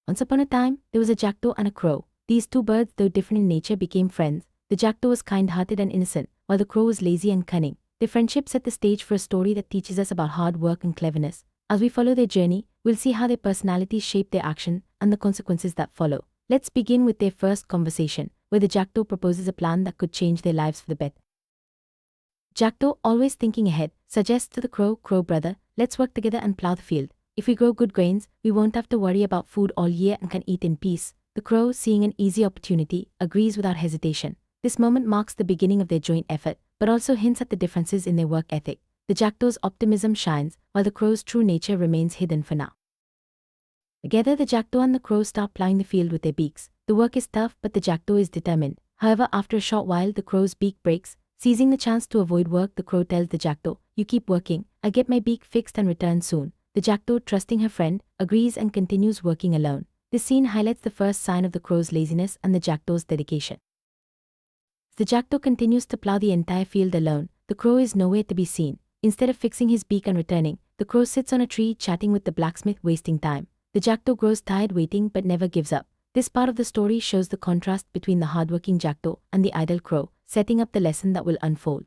Once upon a time, there was a jackdaw and a crow. These two birds, though different in nature, became friends. The jackdaw was kind-hearted and innocent, while the crow was lazy and cunning. Their friendship set the stage for a story that teaches us about hard work and cleverness. As we follow their journey, we'll see how their personalities shape their action and the consequences that follow. Let's begin with their first conversation, where the jackdaw proposes a plan that could change their lives for the better. Jackdaw, always thinking ahead, suggests to the crow, "Crow brother, let's work together and plow the field. If we grow good grains, we won't have to worry about food all year and can eat in peace." The crow, seeing an easy opportunity, agrees without hesitation. This moment marks the beginning of their joint effort, but also hints at the differences in their work ethic. The jackdaw's optimism shines, while the crow's true nature remains hidden for now. Together, the jackdaw and the crow start plowing the field with their beaks. The work is tough, but the jackdaw is determined. However, after a short while, the crow's beak breaks. Seizing the chance to avoid work, the crow tells the jackdaw, "You keep working, I'll get my beak fixed and return soon." The jackdaw, trusting her friend, agrees and continues working alone. This scene highlights the first sign of the crow's laziness and the jackdaw's dedication. The jackdaw continues to plow the entire field alone. The crow is nowhere to be seen. Instead of fixing his beak and returning, the crow sits on a tree chatting with the blacksmith, wasting time. The jackdaw grows tired waiting but never gives up. This part of the story shows the contrast between the hardworking jackdaw and the idle crow, setting up the lesson that will unfold.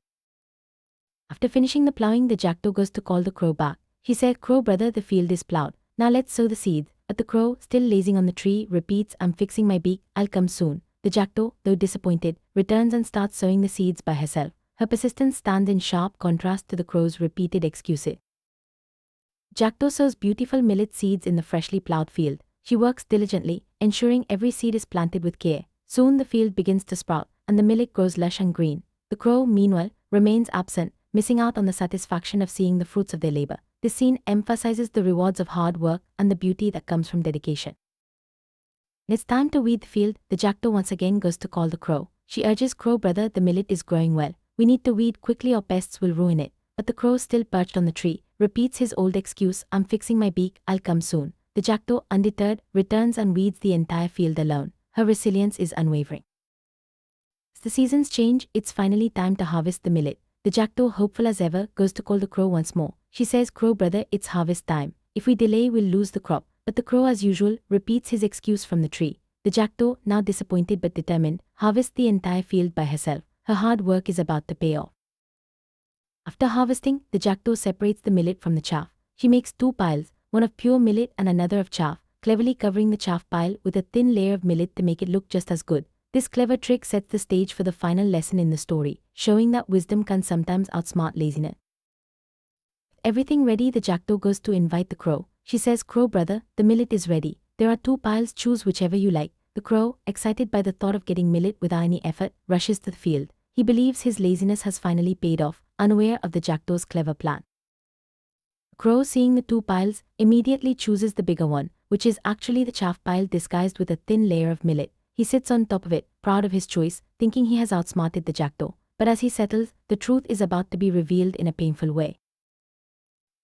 After finishing the plowing, the jackdaw goes to call the crow back. He said, "Crow brother, the field is plowed. Now let's sow the seeds." But the crow, still lazing on the tree, repeats, "I'm fixing my beak, I'll come soon." The jackdaw, though disappointed, returns and starts sowing the seeds by herself. Her persistence stands in sharp contrast to the crow's repeated excuses. Jackdaw sows beautiful millet seeds in the freshly plowed field. She works diligently, ensuring every seed is planted with care. Soon the field begins to sprout, and the millet grows lush and green. The crow, meanwhile, remains absent, missing out on the satisfaction of seeing the fruits of their labor. This scene emphasizes the rewards of hard work and the beauty that comes from dedication. It's time to weed the field. The jackdaw once again goes to call the crow. She urges, "Crow brother, the millet is growing well. We need to weed quickly or pests will ruin it." But the crow, still perched on the tree, repeats his old excuse, "I'm fixing my beak, I'll come soon." The jackdaw, undeterred, returns and weeds the entire field alone. Her resilience is unwavering. As the seasons change, it's finally time to harvest the millet. The jackdaw, hopeful as ever, goes to call the crow once more. She says, "Crow brother, it's harvest time. If we delay, we'll lose the crop." But the crow, as usual, repeats his excuse from the tree. The jackdaw, now disappointed but determined, harvests the entire field by herself. Her hard work is about to pay off. After harvesting, the jackdaw separates the millet from the chaff. She makes two piles, one of pure millet and another of chaff, cleverly covering the chaff pile with a thin layer of millet to make it look just as good. This clever trick sets the stage for the final lesson in the story, showing that wisdom can sometimes outsmart laziness. Everything ready, the jackdaw goes to invite the crow. She says, "Crow brother, the millet is ready. There are two piles, choose whichever you like." The crow, excited by the thought of getting millet without any effort, rushes to the field. He believes his laziness has finally paid off, unaware of the jackdaw's clever plan. The crow, seeing the two piles, immediately chooses the bigger one, which is actually the chaff pile disguised with a thin layer of millet. He sits on top of it, proud of his choice, thinking he has outsmarted the jackdaw. But as he settles, the truth is about to be revealed in a painful way.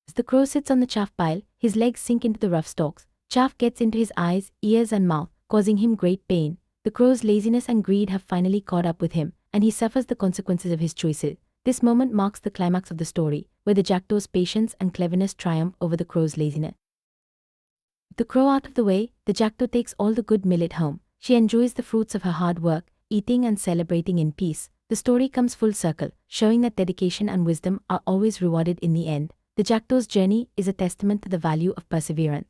As the crow sits on the chaff pile, his legs sink into the rough stalks. Chaff gets into his eyes, ears and mouth, causing him great pain. The crow's laziness and greed have finally caught up with him, and he suffers the consequences of his choices. This moment marks the climax of the story, where the jackdaw's patience and cleverness triumph over the crow's laziness. With the crow out of the way, the jackdaw takes all the good millet home. She enjoys the fruits of her hard work, eating and celebrating in peace. The story comes full circle, showing that dedication and wisdom are always rewarded in the end. The jackdaw's journey is a testament to the value of perseverance.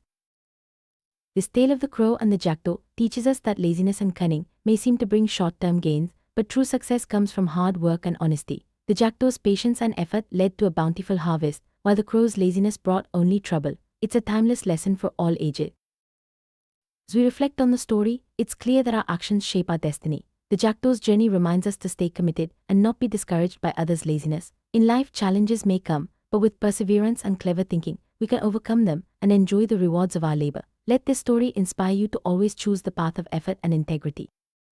This tale of the crow and the jackdaw teaches us that laziness and cunning may seem to bring short-term gains, but true success comes from hard work and honesty. The jackdaw's patience and effort led to a bountiful harvest, while the crow's laziness brought only trouble. It's a timeless lesson for all ages. As we reflect on the story, it's clear that our actions shape our destiny. The jackdaw's journey reminds us to stay committed and not be discouraged by others' laziness. In life, challenges may come, but with perseverance and clever thinking, we can overcome them and enjoy the rewards of our labor. Let this story inspire you to always choose the path of effort and integrity.